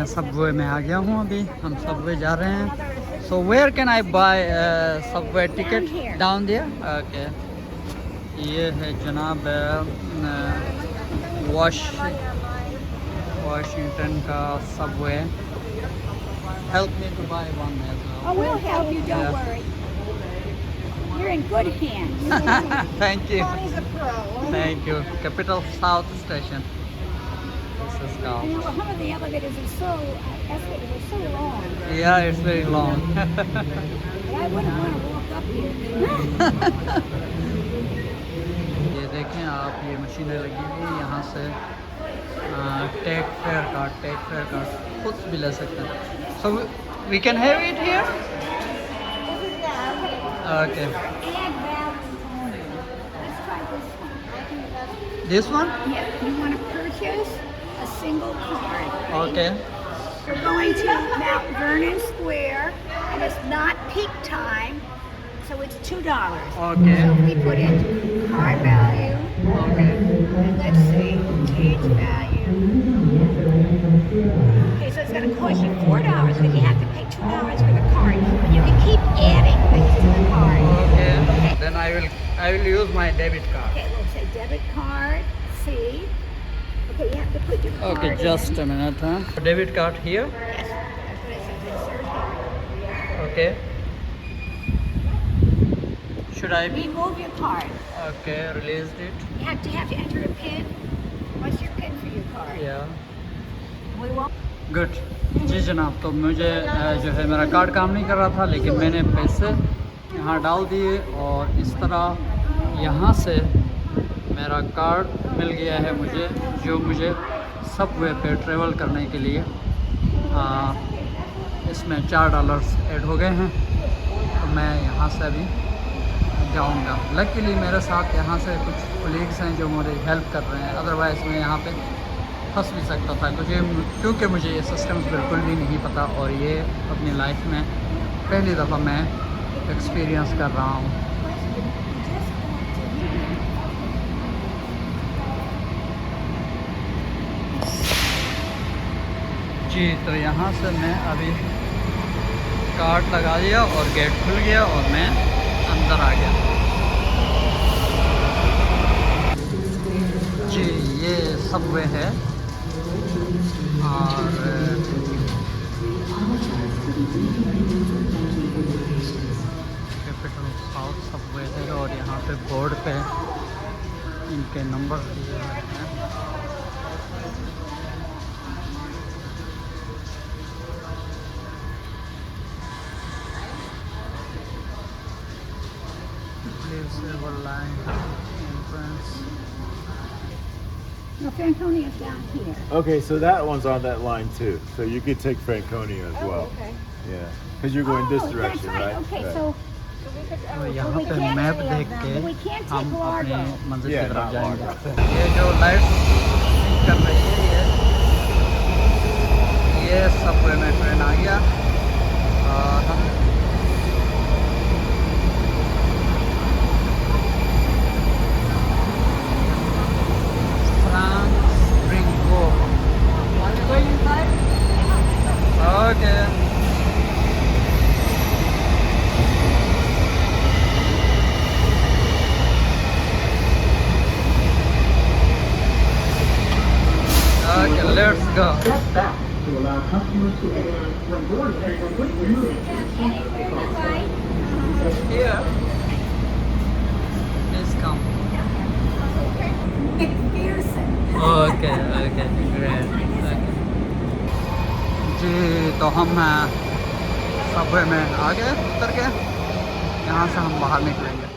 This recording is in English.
मैं सबवे में आ गया हूँ। अभी हम सबवे जा रहे हैं। So where can I buy subway ticket? Down there. Okay, ये है जनाब वाशिंगटन का subway. Help me to buy one as well. Oh, we'll help you, don't worry. You're in good hands. Thank you. Connie's a pro. Thank you. Capital South Station. This is You called. know, some of the elevators are so, escalators are so long. Yeah, it's very long. But I wouldn't want to walk up here. ये देखें आप, ये मशीनें लगी हुई हैं। यहाँ से टेक फेयर कार्ड खुद भी ले सकते हैं। So we can have it here? Okay. Add value only. Let's try this one. This one? Yeah, you want to purchase a single card. Okay. We're going to Mount Vernon Square, and it's not peak time, so it's $2. Okay. So we put in card value, Okay. and let's see, change value. Okay, so it's going to cost you $4, but you have to pay $2 for the card. But you can keep adding things to the card. Okay. Then I will use my debit card. Okay, we'll say debit card, C. Okay, you have to put your card Okay, just in. a minute, huh? Debit card here. Yes, that's what it says, insert here. Okay. Should I be? Remove your card. Okay, released it. You have to enter a PIN. What's your PIN for your card? Yeah. We won't. Good जी जनाब। तो मुझे जो है मेरा card काम नहीं कर रहा था, लेकिन मैंने पैसे यहाँ डाल दिए और इस तरह यहाँ से मेरा कार्ड मिल गया है मुझे, जो मुझे सबवे पे ट्रेवल करने के लिए इसमें $4 ऐड हो गए हैं। तो मैं यहाँ से अभी जाऊँगा। लकीली मेरे साथ यहाँ से कुछ कोलीग्स हैं जो मेरी हेल्प कर रहे हैं, अदरवाइज़ मैं यहाँ पे फंस भी सकता था, क्योंकि मुझे ये सिस्टम्स बिल्कुल भी नहीं पता और ये अपनी लाइफ में पहली दफ़ा मैं एक्सपीरियंस कर रहा हूँ। जी, तो यहाँ से मैं अभी कार्ड लगा दिया और गेट खुल गया और मैं अंदर आ गया। जी, ये सबवे है और कैपिटल साउथ सबवे है और यहाँ पे बोर्ड पे इनके नंबर दिए हुए हैं। Line entrance. No, Franconia is down here. Okay, so that one's on that line too. So you could take Franconia as well. Okay. Yeah, because you're going this direction, that's right. Okay, Right. so तो यहाँ पे map देख के we can't हम take अपनी Largo. मंजिल की Yeah, तरफ not जाएंगे। Largo. ये जो लाइट कर रही है ये सबवे में ट्रेन आ गया और हम Okay. Okay, let's go. Here. Please come. McPherson. Okay, okay, great. Okay. जी, तो हम सबवे में आ गए, उतर के यहाँ से हम बाहर निकलेंगे।